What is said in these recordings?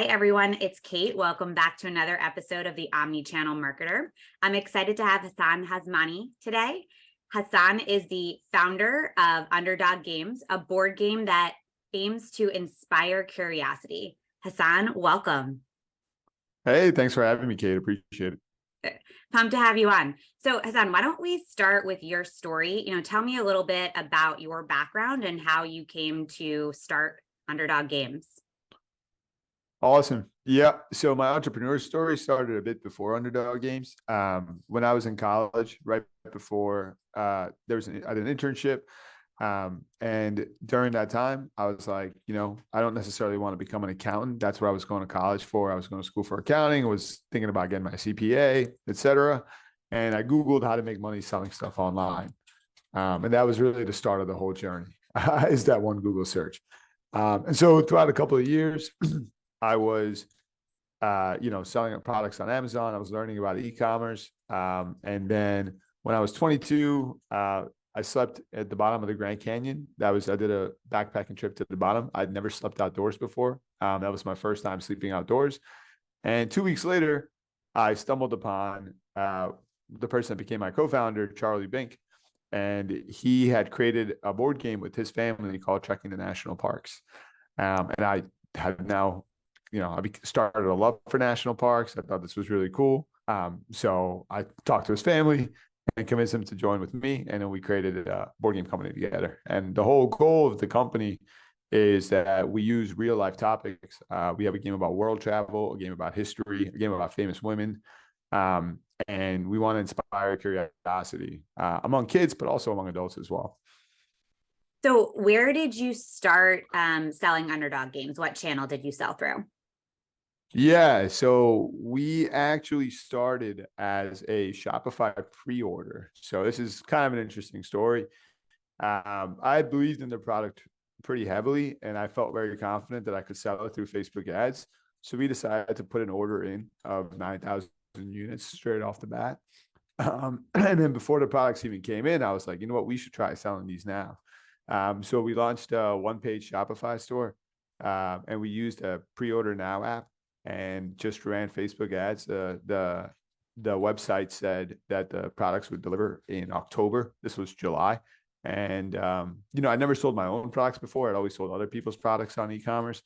Hi, everyone. It's Kate. Welcome back to another episode of the Omnichannel Marketer. I'm excited to have Hasan Hasmani today. Hasan is the founder of Underdog Games, a board game that aims to inspire curiosity. Hasan, welcome. Hey, thanks for having me, Kate. Appreciate it. Pumped to have you on. So, Hasan, why don't we start with your story? Tell me a little bit about your background and how you came to start Underdog Games. Awesome. Yeah. So my entrepreneur story started a bit before Underdog Games. When I was in college, right before I had an internship. And during that time, I was like, I don't necessarily want to become an accountant. That's what I was going to college for. I was going to school for accounting, was thinking about getting my CPA, et cetera. And I Googled how to make money selling stuff online. And that was really the start of the whole journey, is that one Google search. And so throughout a couple of years, I was, selling products on Amazon. I was learning about e-commerce. And then when I was 22, I slept at the bottom of the Grand Canyon. I did a backpacking trip to the bottom. I'd never slept outdoors before. That was my first time sleeping outdoors. And 2 weeks later, I stumbled upon the person that became my co-founder, Charlie Bink. And he had created a board game with his family called Trekking the National Parks. And I had now, I started a love for national parks. I thought this was really cool. So I talked to his family and convinced him to join with me. And then we created a board game company together. And the whole goal of the company is that we use real life topics. We have a game about world travel, a game about history, a game about famous women. And we want to inspire curiosity among kids, but also among adults as well. So where did you start selling Underdog Games? What channel did you sell through? Yeah, so we actually started as a Shopify pre-order. So this is kind of an interesting story. I believed in the product pretty heavily, and I felt very confident that I could sell it through Facebook ads. So we decided to put an order in of 9,000 units straight off the bat. And then before the products even came in, I was like, you know what, we should try selling these now. So we launched a one-page Shopify store, and we used a pre-order now app and just ran Facebook ads. The website said that the products would deliver in October. This was July. And, I never sold my own products before. I'd always sold other people's products on e-commerce.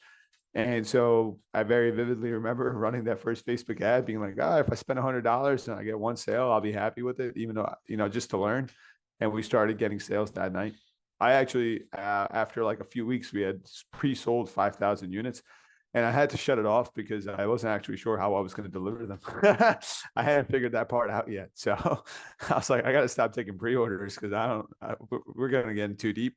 And so I very vividly remember running that first Facebook ad being like, if I spend $100 and I get one sale, I'll be happy with it, even though, just to learn. And we started getting sales that night. I actually, after like a few weeks, we had pre-sold 5,000 units. And I had to shut it off because I wasn't actually sure how I was going to deliver them. I hadn't figured that part out yet. So I was like, I got to stop taking pre-orders because we're going to get in too deep.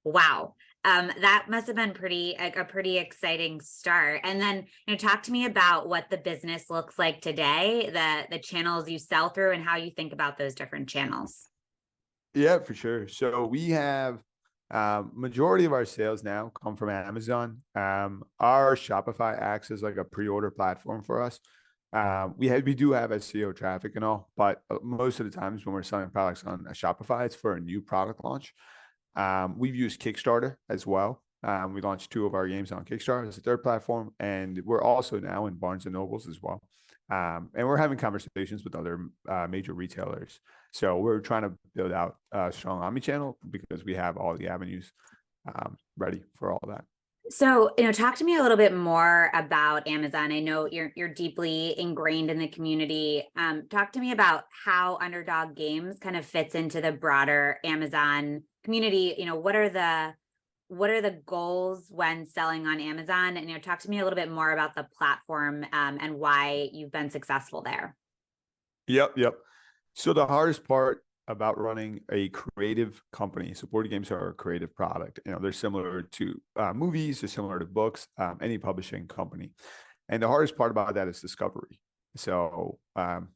Wow. That must have been a pretty exciting start. And then, talk to me about what the business looks like today, the channels you sell through and how you think about those different channels. Yeah, for sure. So we have majority of our sales now come from Amazon. Our Shopify acts as like a pre-order platform for us. We do have SEO traffic and all, but most of the times when we're selling products on Shopify, it's for a new product launch. We've used Kickstarter as well. We launched 2 of our games on Kickstarter as a third platform, and we're also now in Barnes and Nobles as well. And we're having conversations with other major retailers. So we're trying to build out a strong omnichannel because we have all the avenues ready for all that. So, talk to me a little bit more about Amazon. I know you're deeply ingrained in the community. Talk to me about how Underdog Games kind of fits into the broader Amazon community. What are the goals when selling on Amazon? And talk to me a little bit more about the platform and why you've been successful there. Yep. So the hardest part about running a creative company, so board games are a creative product. They're similar to movies, they're similar to books, any publishing company. And the hardest part about that is discovery. So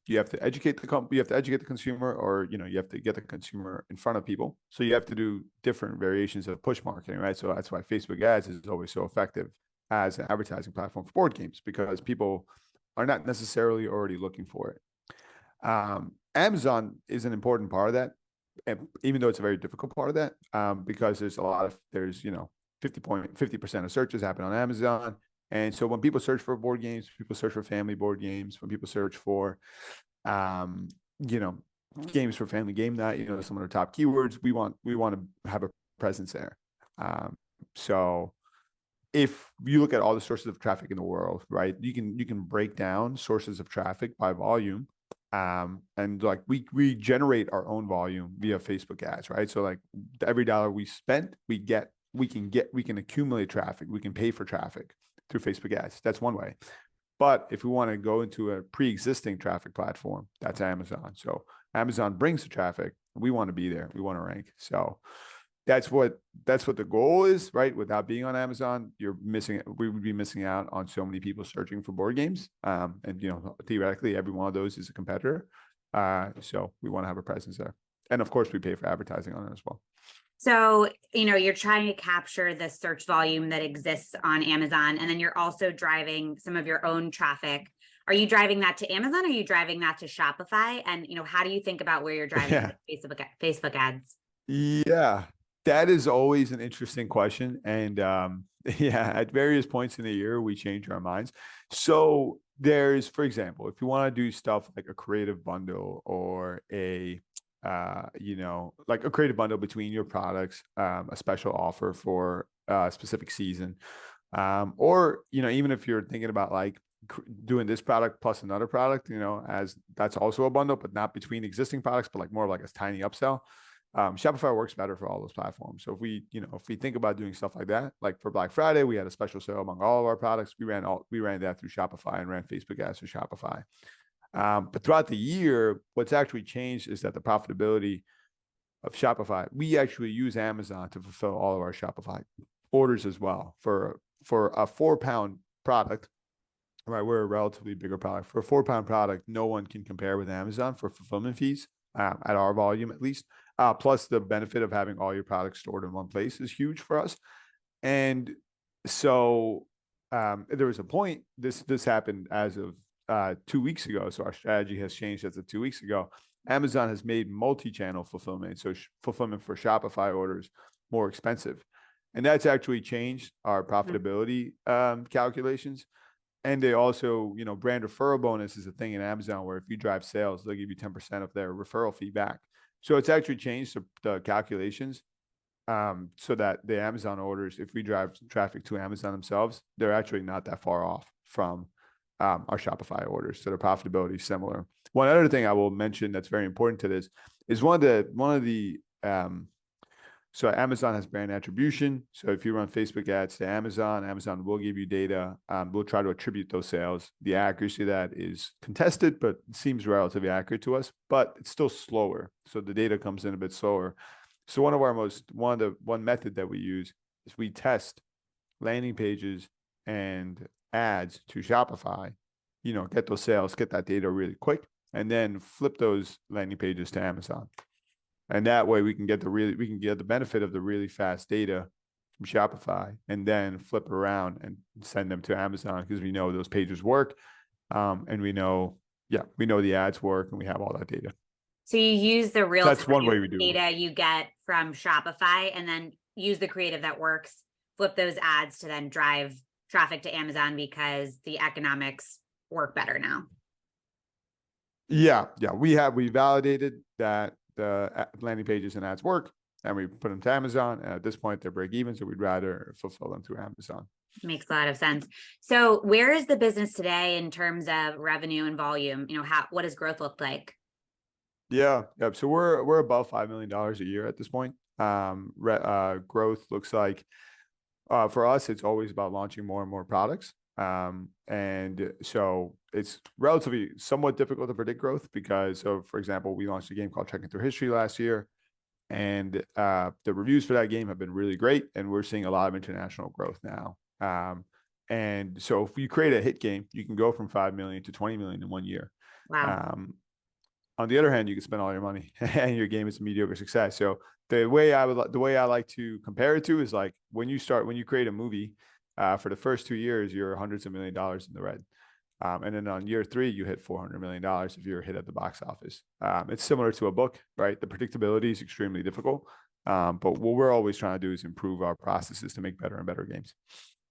you have to educate you have to educate the consumer, or you have to get the consumer in front of people. So you have to do different variations of push marketing, right? So that's why Facebook ads is always so effective as an advertising platform for board games, because people are not necessarily already looking for it. Amazon is an important part of that, even though it's a very difficult part of that, because there's 50% of searches happen on Amazon, And so when people search for board games, people search for family board games. When people search for, um, you know, games for family game night, some of the top keywords, we want to have a presence there. Um, so if you look at all the sources of traffic in the world, right, you can break down sources of traffic by volume. And like we generate our own volume via Facebook ads, right? So like every dollar we spent, we can accumulate traffic, we can pay for traffic through Facebook ads. That's one way. But if we want to go into a pre-existing traffic platform, that's Amazon. So Amazon brings the traffic. We want to be there. We want to rank. So that's what the goal is, right? Without being on Amazon, we would be missing out on so many people searching for board games. And theoretically, every one of those is a competitor. So we want to have a presence there. And of course, we pay for advertising on it as well. So, you're trying to capture the search volume that exists on Amazon, and then you're also driving some of your own traffic. Are you driving that to Amazon? Or are you driving that to Shopify? And, how do you think about where you're driving Facebook ads? Yeah, that is always an interesting question. And yeah, at various points in the year, we change our minds. So there's, for example, if you want to do stuff like a creative bundle or like a creative bundle between your products, a special offer for a specific season, or even if you're thinking about like doing this product plus another product, as that's also a bundle, but not between existing products, but like more like a tiny upsell. Shopify works better for all those platforms. So if we think about doing stuff like that, like for Black Friday, we had a special sale among all of our products. We ran that through Shopify and ran Facebook ads through Shopify. But throughout the year, what's actually changed is that the profitability of Shopify, we actually use Amazon to fulfill all of our Shopify orders as well. For a 4-pound product, right? We're a relatively bigger product. For a 4-pound product, no one can compare with Amazon for fulfillment fees, at our volume at least. Plus the benefit of having all your products stored in one place is huge for us. And so there was a point, this happened as of 2 weeks ago. So our strategy has changed as of 2 weeks ago. Amazon has made multi-channel fulfillment, so fulfillment for Shopify orders, more expensive. And that's actually changed our profitability calculations. And they also, brand referral bonus is a thing in Amazon where if you drive sales, they'll give you 10% of their referral fee back. So it's actually changed the calculations so that the Amazon orders, if we drive traffic to Amazon themselves, they're actually not that far off from our Shopify orders. So the profitability is similar. One other thing I will mention that's very important to this is one of the so Amazon has brand attribution. So if you run Facebook ads to Amazon, Amazon will give you data. We'll try to attribute those sales. The accuracy of that is contested, but it seems relatively accurate to us, but it's still slower. So the data comes in a bit slower. So one method that we use is we test landing pages and ads to Shopify, get those sales, get that data really quick, and then flip those landing pages to Amazon. And that way we can get the benefit of the really fast data from Shopify and then flip it around and send them to Amazon because we know those pages work. And we know the ads work and we have all that data. So you use the real That's one way we do data you get from Shopify and then use the creative that works, flip those ads to then drive traffic to Amazon because the economics work better now. Yeah. We validated that the landing pages and ads work, and we put them to Amazon. And at this point, they're break even, so we'd rather fulfill them through Amazon. Makes a lot of sense. So where is the business today in terms of revenue and volume? What does growth look like? Yeah. So we're above $5 million a year at this point. Growth looks like for us, it's always about launching more and more products. And so it's relatively somewhat difficult to predict growth because of, for example, we launched a game called Checking Through History last year, and the reviews for that game have been really great, and we're seeing a lot of international growth now. And so if you create a hit game, you can go from 5 million to 20 million in 1 year. Wow. On the other hand, you can spend all your money and your game is a mediocre success. So the way I like to compare it to is like when you create a movie, for the first 2 years, you're hundreds of $1 million in the red. And then on year 3, you hit $400 million if you're a hit at the box office. It's similar to a book, right? The predictability is extremely difficult. But what we're always trying to do is improve our processes to make better and better games.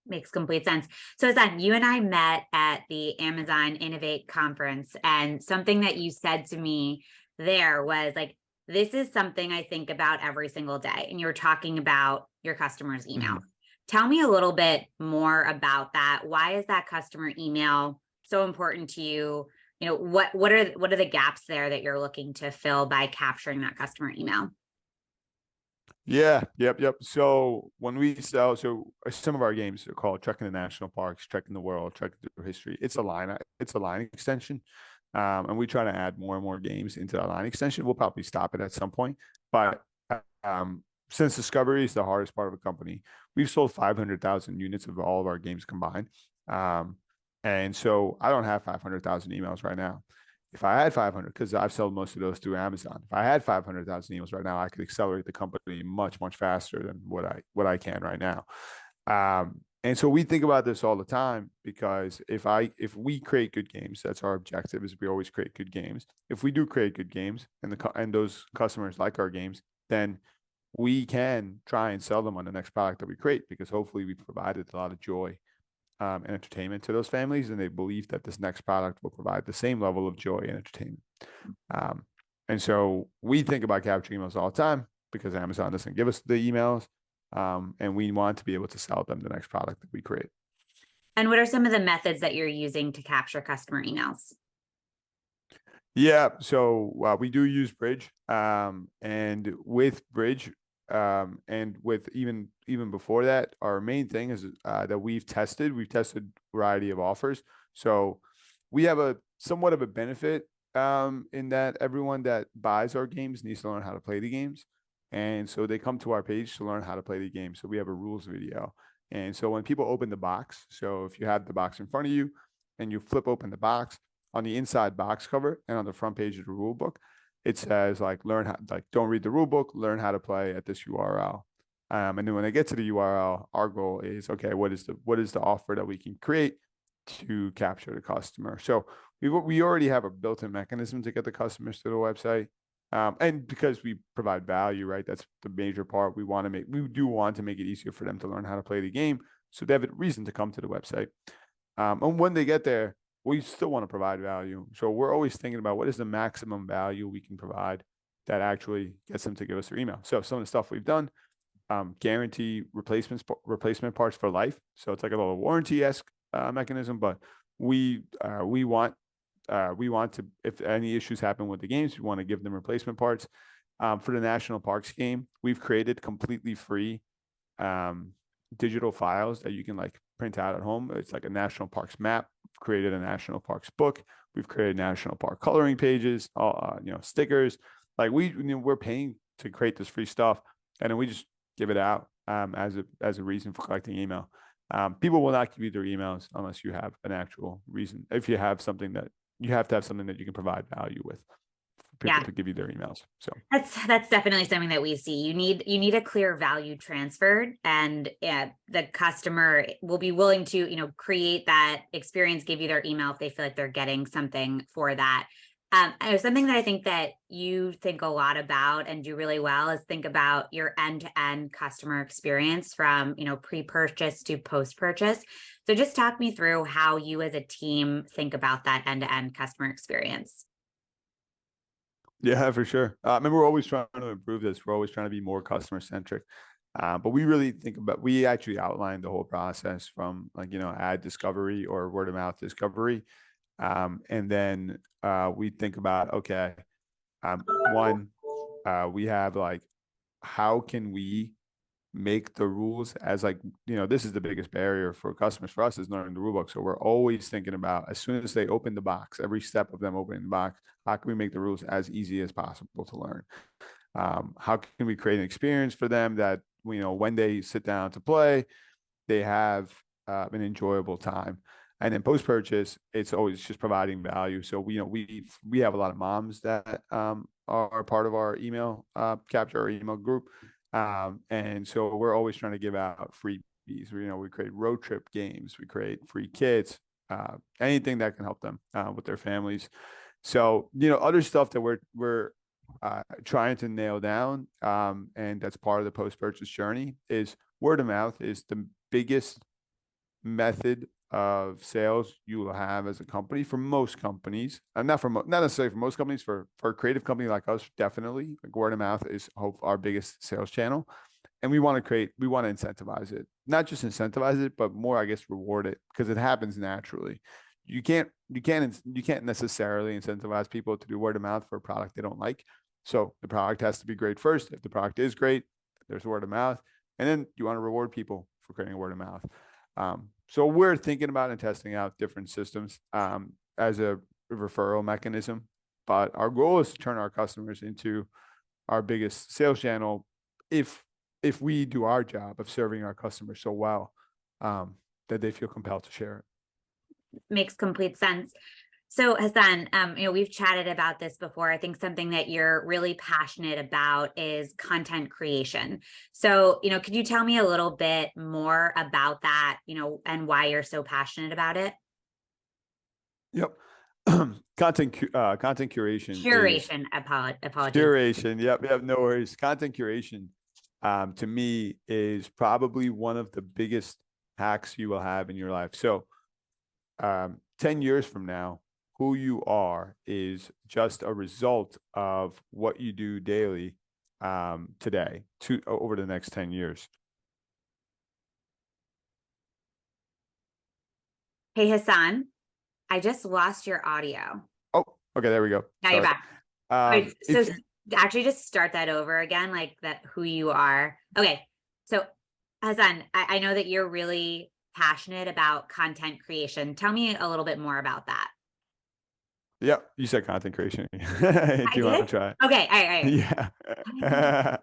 Makes complete sense. So Hasan, you and I met at the Amazon Innovate conference, and something that you said to me there was like, this is something I think about every single day. And you were talking about your customers' email. Mhm. Tell me a little bit more about that. Why is that customer email so important to you? You know, what are the gaps there that you're looking to fill by capturing that customer email? Yeah, yep. So when we sell, some of our games are called Trekking the National Parks, Trekking the World, Trekking Through History. It's a line extension, and we try to add more and more games into that line extension. We'll probably stop it at some point, but since discovery is the hardest part of a company, we've sold 500,000 units of all of our games combined. Um, and so I don't have 500,000 emails right now. If I had 500, because I've sold most of those through Amazon, if I had 500,000 emails right now, I could accelerate the company much faster than what I can right now. And so we think about this all the time because if we create good games, that's our objective. Is we always create good games. If we do create good games and those customers like our games, then we can try and sell them on the next product that we create because hopefully we provided a lot of joy and entertainment to those families, and they believe that this next product will provide the same level of joy and entertainment. Um, and so we think about capturing emails all the time because Amazon doesn't give us the emails, and we want to be able to sell them the next product that we create. And what are some of the methods that you're using to capture customer emails? Yeah, so we do use Bridge, and with Bridge, and with even before that, our main thing is that we've tested. We've tested a variety of offers, so we have a somewhat of a benefit in that everyone that buys our games needs to learn how to play the games, and so they come to our page to learn how to play the game. So we have a rules video, and so when people open the box, so if you have the box in front of you and you flip open the box on the inside box cover and on the front page of the rule book, it says like don't read the rule book, learn how to play at this URL. And then when they get to the URL, our goal is okay, what is the offer that we can create to capture the customer? So we already have a built-in mechanism to get the customers to the website. And because we provide value, right? That's the major part. We do want to make it easier for them to learn how to play the game, so they have a reason to come to the website. And when they get there, we still want to provide value. So we're always thinking about what is the maximum value we can provide that actually gets them to give us their email. So some of the stuff we've done, guarantee replacement parts for life. So it's like a little warranty-esque mechanism, but we want to, if any issues happen with the games, we want to give them replacement parts. For the National Parks game, we've created completely free digital files that you can like print out at home. It's like a national parks map. We've created a national parks book. We've created national park coloring pages, stickers. Like we're paying to create this free stuff, and then we just give it out as a reason for collecting email. People will not give you their emails unless you have an actual reason. If you have something that you have to have something that you can provide value with for people Yeah. to give you their emails. So That's definitely something that we see. You need a clear value transferred, and the customer will be willing to, create that experience, give you their email if they feel like they're getting something for that. Something that I think that you think a lot about and do really well is think about your end-to-end customer experience from, pre-purchase to post-purchase. So just talk me through how you as a team think about that end-to-end customer experience. yeah, for sure. I mean, we're always trying to improve this. We're always trying to be more customer centric. But we really we actually outlined the whole process from like, ad discovery or word of mouth discovery. And then we think about, okay, one, we have like, how can we make the rules as like, this is the biggest barrier for customers for us is learning the rule book. So we're always thinking about as soon as they open the box, every step of them opening the box, how can we make the rules as easy as possible to learn? How can we create an experience for them that, when they sit down to play, they have an enjoyable time. And then post purchase, it's always just providing value. So we have a lot of moms that are part of our email capture, our email group, and so we're always trying to give out freebies. We create road trip games, we create free kits, anything that can help them with their families. So other stuff that we're trying to nail down, and that's part of the post purchase journey is word of mouth is the biggest method of sales you will have as a company for most companies, and not necessarily for most companies, for a creative company like us, definitely like word of mouth is our biggest sales channel. And we want to incentivize it, not just incentivize it, but more, I guess, reward it, because it happens naturally. You can't necessarily incentivize people to do word of mouth for a product they don't like. So the product has to be great first. If the product is great, there's word of mouth, and then you want to reward people for creating word of mouth. So we're thinking about and testing out different systems as a referral mechanism, but our goal is to turn our customers into our biggest sales channel if we do our job of serving our customers so well that they feel compelled to share it. Makes complete sense. So Hasan, we've chatted about this before. I think something that you're really passionate about is content creation. So, could you tell me a little bit more about that, and why you're so passionate about it? Yep. Content curation. Curation, apologies. Curation. Yep. No worries. Content curation, to me, is probably one of the biggest hacks you will have in your life. So, 10 years from now, who you are is just a result of what you do daily today over the next 10 years. Hey, Hasan, I just lost your audio. Oh, okay. There we go. Now Sorry. you're back. Wait, so actually just start that over again, like that, who you are. Okay. So Hasan, I know that you're really passionate about content creation. Tell me a little bit more about that. Yep, you said content creation. Do you want to try? Okay, all right. Yeah.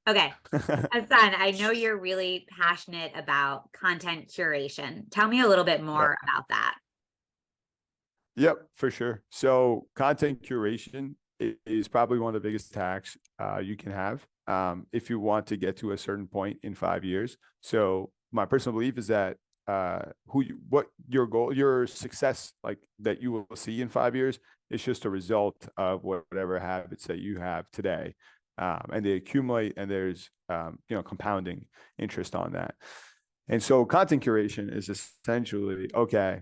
Okay. Hasan, I know you're really passionate about content curation. Tell me a little bit more about that. Yep, for sure. So content curation is probably one of the biggest hacks you can have if you want to get to a certain point in 5 years. So my personal belief is that what your goal, your success, like that you will see in 5 years, is just a result of whatever habits that you have today, and they accumulate, and there's compounding interest on that. And so content curation is essentially, okay,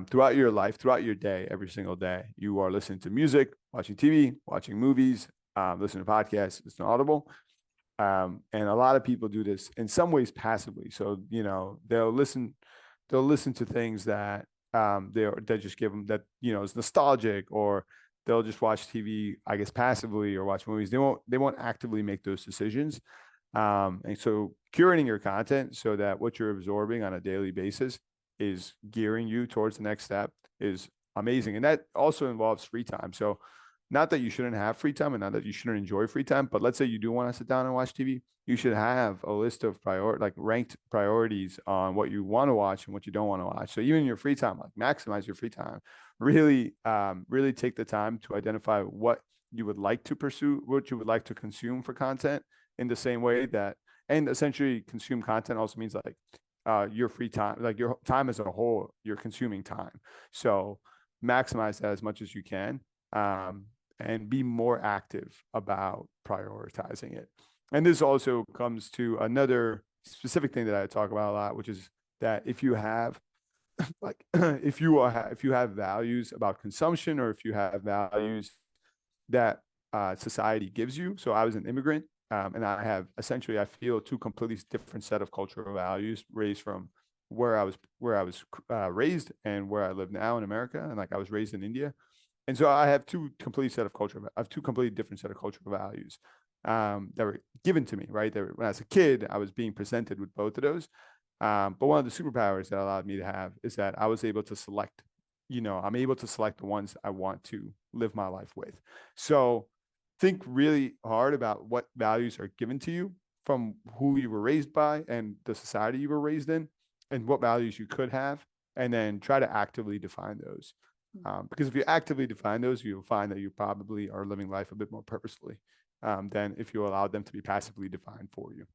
throughout your life, throughout your day, every single day, you are listening to music, watching TV, watching movies, listening to podcasts, listening to Audible. And a lot of people do this in some ways passively. So, they'll listen to things that they just give them that, is nostalgic, or they'll just watch TV, I guess, passively, or watch movies. They won't actively make those decisions. And so curating your content so that what you're absorbing on a daily basis is gearing you towards the next step is amazing. And that also involves free time. So not that you shouldn't have free time and not that you shouldn't enjoy free time, but let's say you do want to sit down and watch TV, you should have a list of ranked priorities on what you want to watch and what you don't want to watch. So even in your free time, maximize your free time, really take the time to identify what you would like to pursue, what you would like to consume for content, in the same way that, and essentially consume content also means your free time, like your time as a whole, you're consuming time. So maximize that as much as you can, and be more active about prioritizing it. And this also comes to another specific thing that I talk about a lot, which is that if you have if you have values about consumption, or if you have values that society gives you. So I was an immigrant, and I have essentially, I feel, two completely different set of cultural values raised from where I was raised and where I live now in America. And I was raised in India. And so I have two completely different set of cultural values that were given to me, right? When I was a kid, I was being presented with both of those. But one of the superpowers that allowed me to have is that I was able to select, I'm able to select the ones I want to live my life with. So think really hard about what values are given to you from who you were raised by and the society you were raised in, and what values you could have, and then try to actively define those. Because if you actively define those, you'll find that you probably are living life a bit more purposefully than if you allow them to be passively defined for you.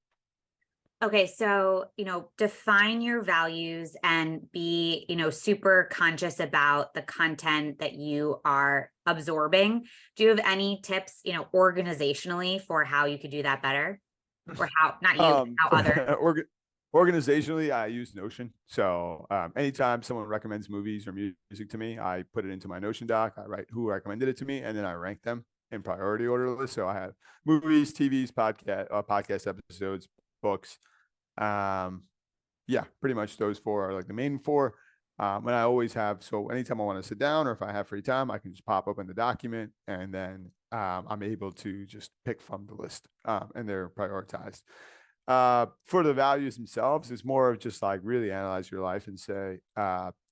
Okay, so, define your values and be, super conscious about the content that you are absorbing. Do you have any tips, organizationally, for how you could do that better? Or how, not you, how others? Organizationally, I use Notion. So anytime someone recommends movies or music to me, I put it into my Notion doc. I write who recommended it to me, and then I rank them in priority order list. So I have movies, TVs, podcast episodes, books. Yeah, pretty much those four are like the main four. And I always have, so anytime I want to sit down or if I have free time, I can just pop open the document and then I'm able to just pick from the list and they're prioritized. For the values themselves, it's more of just like really analyze your life and say,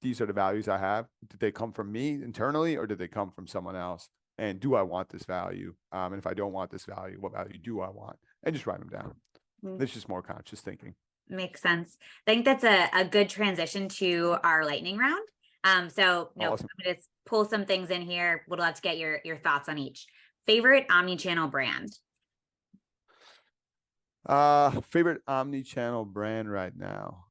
these are the values I have. Did they come from me internally or did they come from someone else? And do I want this value? And if I don't want this value, what value do I want? And just write them down. It's just more conscious thinking. Makes sense. I think that's a good transition to our lightning round. So no, Awesome. I'm going to pull some things in here. Would love to get your thoughts on each. Favorite omni-channel brand? Favorite omni-channel brand right now.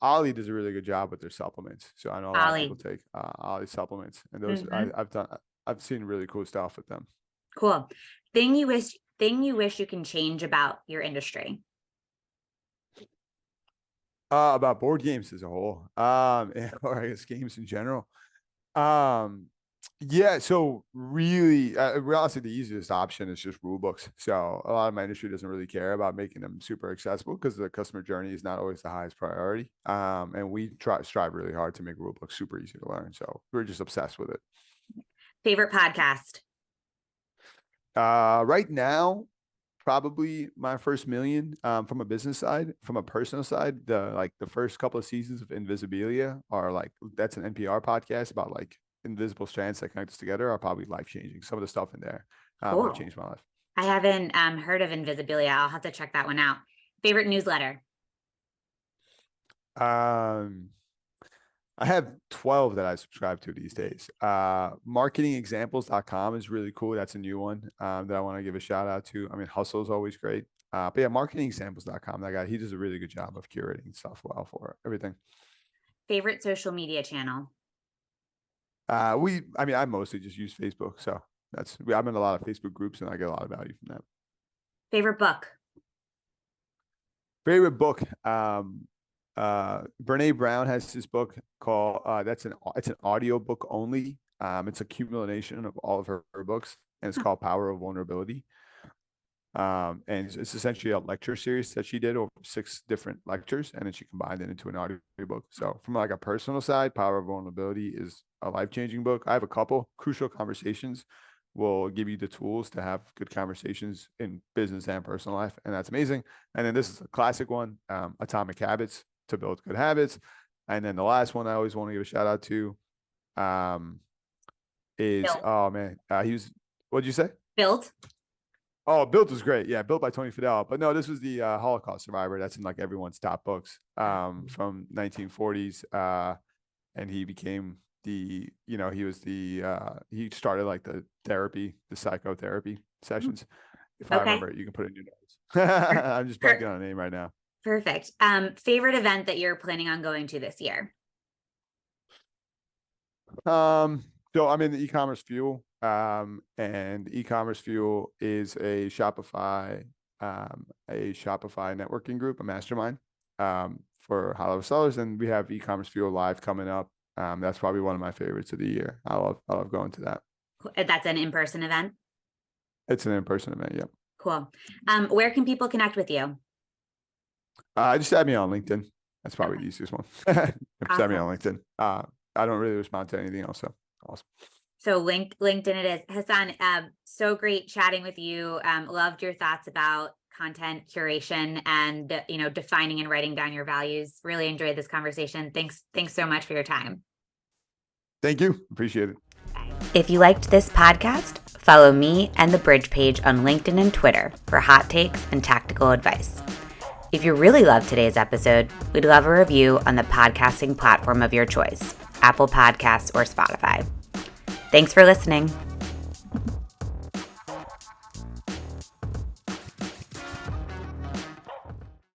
Ollie does a really good job with their supplements. So I know a lot of people take Ollie supplements, and those I've seen really cool stuff with them. Cool. Thing you wish you can change about your industry? About board games as a whole, or I guess games in general. Yeah, so really, honestly, the easiest option is just rule books. So a lot of my industry doesn't really care about making them super accessible because the customer journey is not always the highest priority. And we strive really hard to make rule books super easy to learn. So we're just obsessed with it. Favorite podcast? Right now, probably my first million from a business side. From a personal side, the first couple of seasons of Invisibilia are like, that's an NPR podcast about like invisible strands that connect us together, are probably life-changing. Some of the stuff in there have changed my life. I haven't heard of Invisibilia. I'll have to check that one out. Favorite newsletter? I have 12 that I subscribe to these days. Marketingexamples.com is really cool. That's a new one that I want to give a shout out to. I mean, Hustle is always great. But yeah, marketingexamples.com, that guy, he does a really good job of curating stuff well for everything. Favorite social media channel? I mostly just use Facebook. So I'm in a lot of Facebook groups and I get a lot of value from that. Favorite book? Favorite book. Brene Brown has this book called it's an audio book only. It's a accumulation of all of her books, and it's called Power of Vulnerability. And it's essentially a lecture series that she did over 6 different lectures, and then she combined it into an audio book. So from like a personal side, Power of Vulnerability is a life-changing book. I have a couple. Crucial Conversations will give you the tools to have good conversations in business and personal life, and that's amazing. And then this is a classic one, Atomic Habits, to build good habits. And then the last one I always want to give a shout out to is Built. Oh man, what'd you say? Built. Oh, Built was great. Yeah, Built by Tony Fadell. But no, this was the Holocaust survivor. That's in like everyone's top books from 1940s. And he became he started like the psychotherapy sessions. If I remember it, you can put it in your notes. I'm just blanking on a name right now. Perfect. Favorite event that you're planning on going to this year? So I'm in the e-commerce fuel, and e-commerce fuel is a Shopify networking group, a mastermind, for high-level sellers. And we have e-commerce fuel live coming up. That's probably one of my favorites of the year. I love going to that. That's an in-person event? It's an in-person event. Yep. Cool. Where can people connect with you? Just add me on LinkedIn. That's probably the easiest one. Just add me on LinkedIn. I don't really respond to anything else. So awesome. So LinkedIn it is. Hasan, so great chatting with you. Loved your thoughts about content curation and, defining and writing down your values. Really enjoyed this conversation. Thanks so much for your time. Thank you. Appreciate it. Bye. If you liked this podcast, follow me and the Bridge page on LinkedIn and Twitter for hot takes and tactical advice. If you really loved today's episode, we'd love a review on the podcasting platform of your choice, Apple Podcasts or Spotify. Thanks for listening.